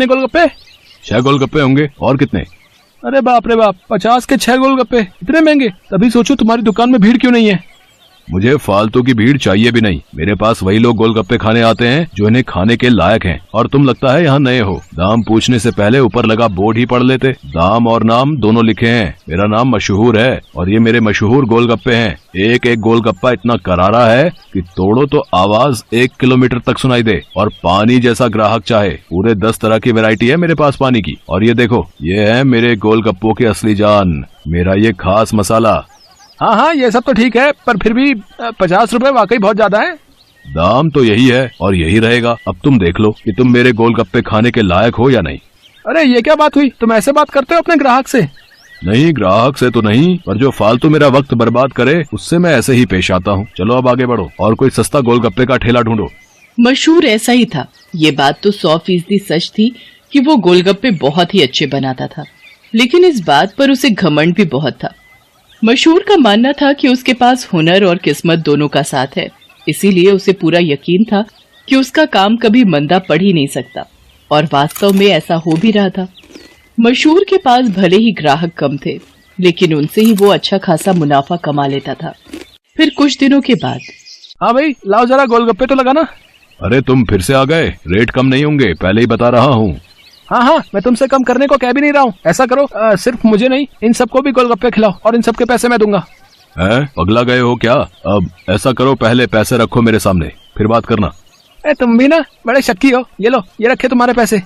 कितने गोलगप्पे? 6 गोलगप्पे होंगे। और कितने? अरे बाप रे बाप, 50 के 6 गोलगप्पे, इतने महंगे। तभी सोचो तुम्हारी दुकान में भीड़ क्यों नहीं है। मुझे फालतू की भीड़ चाहिए भी नहीं। मेरे पास वही लोग गोलगप्पे खाने आते हैं जो इन्हें खाने के लायक हैं। और तुम लगता है यहाँ नए हो। दाम पूछने से पहले ऊपर लगा बोर्ड ही पढ़ लेते। दाम और नाम दोनों लिखे हैं। मेरा नाम मशहूर है और ये मेरे मशहूर गोलगप्पे हैं। एक एक गोलगप्पा इतना करारा है कि तोड़ो तो आवाज 1 किलोमीटर तक सुनाई दे। और पानी जैसा ग्राहक चाहे। पूरे 10 तरह की वैरायटी है मेरे पास पानी की। और ये देखो, ये है मेरे गोलगप्पों की असली जान, मेरा ये खास मसाला। हाँ हाँ, ये सब तो ठीक है, पर फिर भी 50 रुपए वाकई बहुत ज्यादा है। दाम तो यही है और यही रहेगा। अब तुम देख लो कि तुम मेरे गोलगप्पे खाने के लायक हो या नहीं। अरे ये क्या बात हुई, तुम ऐसे बात करते हो अपने ग्राहक से? नहीं, ग्राहक से तो नहीं, पर जो फालतू मेरा वक्त बर्बाद करे उससे मैं ऐसे ही पेश आता हूँ। चलो अब आगे बढ़ो और कोई सस्ता गोलगप्पे का ठेला ढूंढो। मशहूर ऐसा ही था। ये बात तो 100% सच थी कि वो गोलगप्पे बहुत ही अच्छे बनाता था, लेकिन इस बात पर उसे घमंड भी बहुत था। मशहूर का मानना था कि उसके पास हुनर और किस्मत दोनों का साथ है, इसीलिए उसे पूरा यकीन था कि उसका काम कभी मंदा पड़ ही नहीं सकता। और वास्तव में ऐसा हो भी रहा था। मशहूर के पास भले ही ग्राहक कम थे, लेकिन उनसे ही वो अच्छा खासा मुनाफा कमा लेता था। फिर कुछ दिनों के बाद, हाँ भाई लाओ जरा गोलगप्पे तो लगाना। अरे तुम फिर से आ गए। रेट कम नहीं होंगे, पहले ही बता रहा हूँ। हाँ हाँ, मैं तुमसे कम करने को कह भी नहीं रहा हूँ। ऐसा करो, सिर्फ मुझे नहीं, इन सबको भी गोलगप्पे खिलाओ और इन सबके पैसे मैं दूंगा। हैं, पगला गए हो क्या? अब ऐसा करो, पहले पैसे रखो मेरे सामने, फिर बात करना। तुम भी ना बड़े शक्की हो। ये लो, ये रखे तुम्हारे पैसे।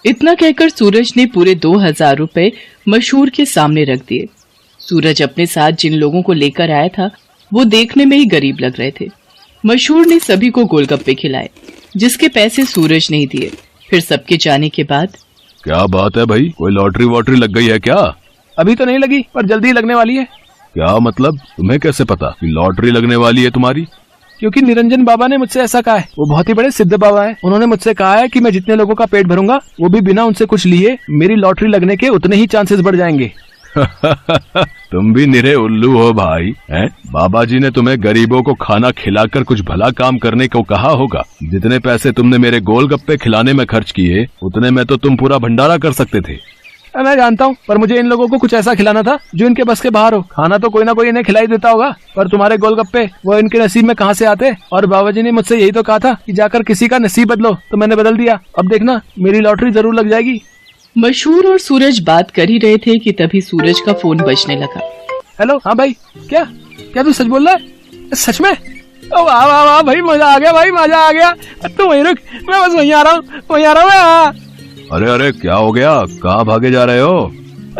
इतना कहकर सूरज ने पूरे 2000 रुपए मशहूर के सामने रख दिए। सूरज अपने साथ जिन लोगों को लेकर आया था वो देखने में ही गरीब लग रहे थे। मशहूर ने सभी को गोलगप्पे खिलाए, जिसके पैसे सूरज नहीं दिए। फिर सबके जाने के बाद, क्या बात है भाई, कोई लॉटरी वॉटरी लग गई है क्या? अभी तो नहीं लगी, पर जल्दी लगने वाली है। क्या मतलब? तुम्हें कैसे पता कि लॉटरी लगने वाली है तुम्हारी? क्योंकि निरंजन बाबा ने मुझसे ऐसा कहा है। वो बहुत ही बड़े सिद्ध बाबा हैं। उन्होंने मुझसे कहा है कि मैं जितने लोगों का पेट भरूंगा, वो भी बिना उनसे कुछ लिए, मेरी लॉटरी लगने के उतने ही चांसेस बढ़ जाएंगे। तुम भी निरे उल्लू हो भाई। हैं? बाबा जी ने तुम्हें गरीबों को खाना खिलाकर कुछ भला काम करने को कहा होगा। जितने पैसे तुमने मेरे गोलगप्पे खिलाने में खर्च किए, उतने में तो तुम पूरा भंडारा कर सकते थे। मैं जानता हूँ, पर मुझे इन लोगों को कुछ ऐसा खिलाना था जो इनके बस के बाहर हो। खाना तो कोई ना कोई इन्हें खिलाई देता होगा, पर तुम्हारे गोलगप्पे वो इनके नसीब में कहाँ से आते। और बाबा जी ने मुझसे यही तो कहा था कि जाकर किसी का नसीब बदलो, तो मैंने बदल दिया। अब देखना, मेरी लॉटरी जरूर लग जाएगी। मशहूर और सूरज बात कर ही रहे थे कि तभी सूरज का फोन बजने लगा। हेलो, हाँ भाई, क्या क्या तू सच बोल रहा है? सच में? ओ वाह वाह वाह भाई, मजा आ गया भाई, मजा आ गया। तू वहीं रुक, मैं बस वहीं आ रहा हूँ, वहीं आ रहा हूँ मैं। हाँ। अरे अरे, क्या हो गया? कहाँ भागे जा रहे हो?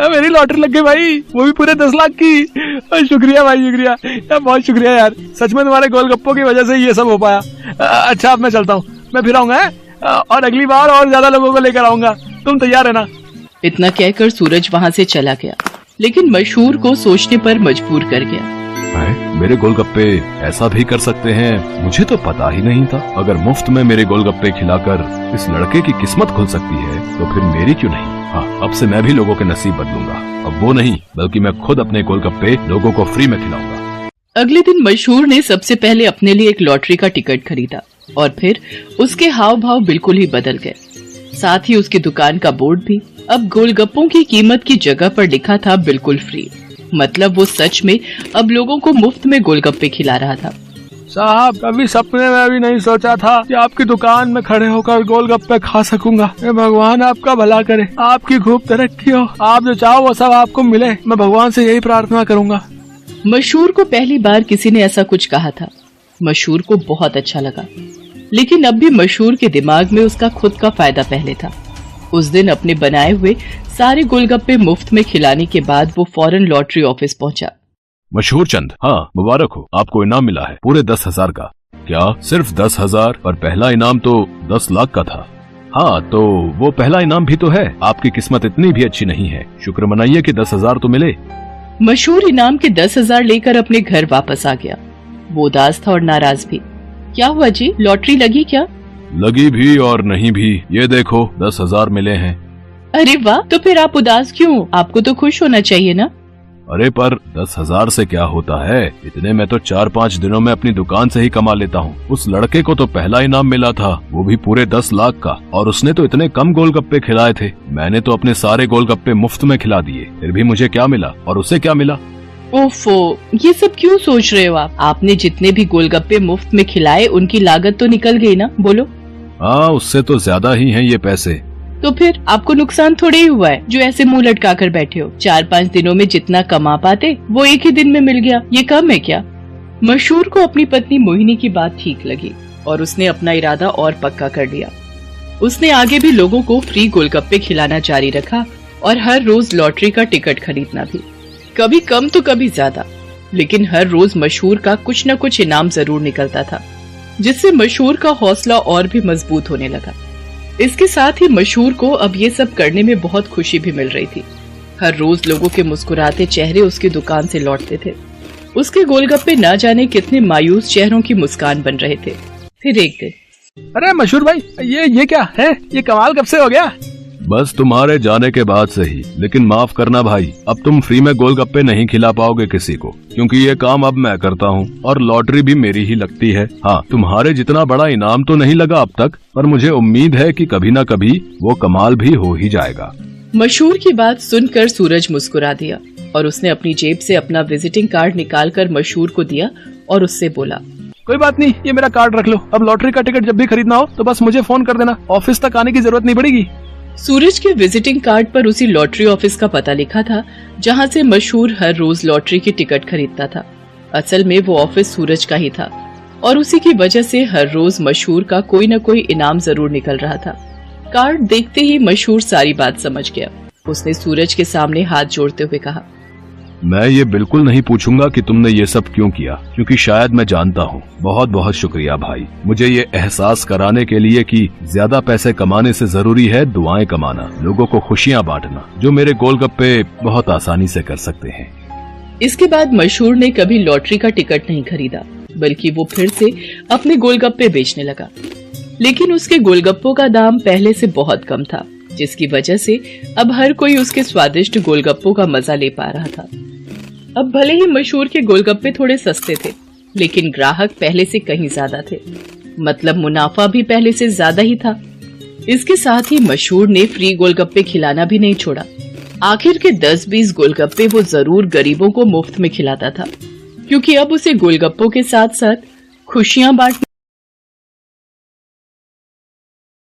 मेरी लॉटरी लग गई भाई, वो भी पूरे 10 लाख की। शुक्रिया भाई, शुक्रिया यार, बहुत शुक्रिया यार। सच में तुम्हारे गोलगप्पों की वजह से ये सब हो पाया। अच्छा, अब मैं चलता हूँ, मैं फिर आऊंगा और अगली बार और ज्यादा लोगों को लेकर आऊंगा। तुम तैयार है ना? इतना कहकर सूरज वहाँ से चला गया, लेकिन मशहूर को सोचने पर मजबूर कर गया। मेरे गोलगप्पे ऐसा भी कर सकते हैं, मुझे तो पता ही नहीं था। अगर मुफ्त में मेरे गोलगप्पे खिलाकर इस लड़के की किस्मत खुल सकती है, तो फिर मेरी क्यों नहीं? हाँ, अब से मैं भी लोगों के नसीब बदलूंगा। अब वो नहीं, बल्कि मैं खुद अपने गोलगप्पे लोगों को फ्री में खिलाऊंगा। अगले दिन मशहूर ने सबसे पहले अपने लिए एक लॉटरी का टिकट खरीदा और फिर उसके हाव भाव बिल्कुल ही बदल गए। साथ ही उसकी दुकान का बोर्ड भी अब गोलगप्पों की कीमत की जगह पर लिखा था बिल्कुल फ्री। मतलब वो सच में अब लोगों को मुफ्त में गोलगप्पे खिला रहा था। साहब, कभी सपने में भी नहीं सोचा था कि आपकी दुकान में खड़े होकर गोलगप्पे खा सकूंगा। भगवान आपका भला करे, आपकी खूब तरक्की हो, आप जो चाहो वो सब आपको मिले। मैं भगवान से यही प्रार्थना करूंगा। मशहूर को पहली बार किसी ने ऐसा कुछ कहा था। मशहूर को बहुत अच्छा लगा, लेकिन अब भी मशहूर के दिमाग में उसका खुद का फायदा पहले था। उस दिन अपने बनाए हुए सारे गोलगप्पे मुफ्त में खिलाने के बाद वो फौरन लॉटरी ऑफिस पहुंचा। मशहूर चंद, हाँ मुबारक हो, आपको इनाम मिला है पूरे 10,000 का। क्या सिर्फ 10,000? पर पहला इनाम तो 10 लाख का था। हाँ, तो वो पहला इनाम भी तो है। आपकी किस्मत इतनी भी अच्छी नहीं है, शुक्र मनाइए कि 10,000 तो मिले। मशहूर इनाम के 10,000 लेकर अपने घर वापस आ गया। वो उदास था और नाराज भी। क्या हुआ जी, लॉटरी लगी क्या? लगी भी और नहीं भी, ये देखो 10,000 मिले हैं। अरे वाह, तो फिर आप उदास क्यों? आपको तो खुश होना चाहिए ना। अरे पर 10,000 से क्या होता है, इतने में तो 4-5 दिनों में अपनी दुकान से ही कमा लेता हूँ। उस लड़के को तो पहला इनाम मिला था, वो भी पूरे 10 लाख का, और उसने तो इतने कम गोलगप्पे खिलाए थे। मैंने तो अपने सारे गोलगप्पे मुफ्त में खिला दिए, फिर भी मुझे क्या मिला और उसे क्या मिला? ओफो, ये सब क्यों सोच रहे हो आप? आपने जितने भी गोलगप्पे मुफ्त में खिलाए उनकी लागत तो निकल गई ना, बोलो। हाँ, उससे तो ज्यादा ही हैं ये पैसे। तो फिर आपको नुकसान थोड़े ही हुआ है जो ऐसे मुंह लटका कर बैठे हो। 4-5 दिनों में जितना कमा पाते वो एक ही दिन में मिल गया, ये कम है क्या? मशहूर को अपनी पत्नी मोहिनी की बात ठीक लगी और उसने अपना इरादा और पक्का कर लिया। उसने आगे भी लोगों को फ्री गोलगप्पे खिलाना जारी रखा और हर रोज लॉटरी का टिकट खरीदना भी, कभी कम तो कभी ज्यादा, लेकिन हर रोज मशहूर का कुछ न कुछ इनाम जरूर निकलता था, जिससे मशहूर का हौसला और भी मजबूत होने लगा। इसके साथ ही मशहूर को अब ये सब करने में बहुत खुशी भी मिल रही थी। हर रोज लोगों के मुस्कुराते चेहरे उसकी दुकान से लौटते थे। उसके गोलगप्पे न जाने कितने मायूस चेहरों की मुस्कान बन रहे थे। फिर एक दिन, अरे मशहूर भाई, ये क्या है? ये कमाल कब से हो गया? बस तुम्हारे जाने के बाद से ही। लेकिन माफ करना भाई, अब तुम फ्री में गोलगप्पे नहीं खिला पाओगे किसी को, क्योंकि ये काम अब मैं करता हूँ और लॉटरी भी मेरी ही लगती है। हाँ, तुम्हारे जितना बड़ा इनाम तो नहीं लगा अब तक, पर मुझे उम्मीद है कि कभी न कभी वो कमाल भी हो ही जाएगा। मशहूर की बात सुनकर सूरज मुस्कुरा दिया और उसने अपनी जेब से अपना विजिटिंग कार्ड निकालकर मशहूर को दिया और उससे बोला, कोई बात नहीं, ये मेरा कार्ड रख लो। अब लॉटरी का टिकट जब भी खरीदना हो तो बस मुझे फोन कर देना, ऑफिस तक आने की जरूरत नहीं पड़ेगी। सूरज के विजिटिंग कार्ड पर उसी लॉटरी ऑफिस का पता लिखा था जहां से मशहूर हर रोज लॉटरी की टिकट खरीदता था। असल में वो ऑफिस सूरज का ही था और उसी की वजह से हर रोज मशहूर का कोई न कोई इनाम जरूर निकल रहा था। कार्ड देखते ही मशहूर सारी बात समझ गया। उसने सूरज के सामने हाथ जोड़ते हुए कहा, मैं ये बिल्कुल नहीं पूछूंगा कि तुमने ये सब क्यों किया, क्योंकि शायद मैं जानता हूँ। बहुत बहुत शुक्रिया भाई, मुझे ये एहसास कराने के लिए कि ज्यादा पैसे कमाने से जरूरी है दुआएं कमाना, लोगों को खुशियाँ बांटना, जो मेरे गोलगप्पे बहुत आसानी से कर सकते हैं। इसके बाद मशहूर ने कभी लॉटरी का टिकट नहीं खरीदा, बल्कि वो फिर से अपने गोलगप्पे बेचने लगा। लेकिन उसके गोलगप्पों का दाम पहले से बहुत कम था, जिसकी वजह से अब हर कोई उसके स्वादिष्ट गोलगप्पों का मजा ले पा रहा था। अब भले ही मशहूर के गोलगप्पे थोड़े सस्ते थे, लेकिन ग्राहक पहले से कहीं ज्यादा थे, मतलब मुनाफा भी पहले से ज्यादा ही था। इसके साथ ही मशहूर ने फ्री गोलगप्पे खिलाना भी नहीं छोड़ा। आखिर के 10-20 गोलगप्पे वो जरूर गरीबों को मुफ्त में खिलाता था, क्योंकि अब उसे गोलगप्पों के साथ साथ खुशियां बांटने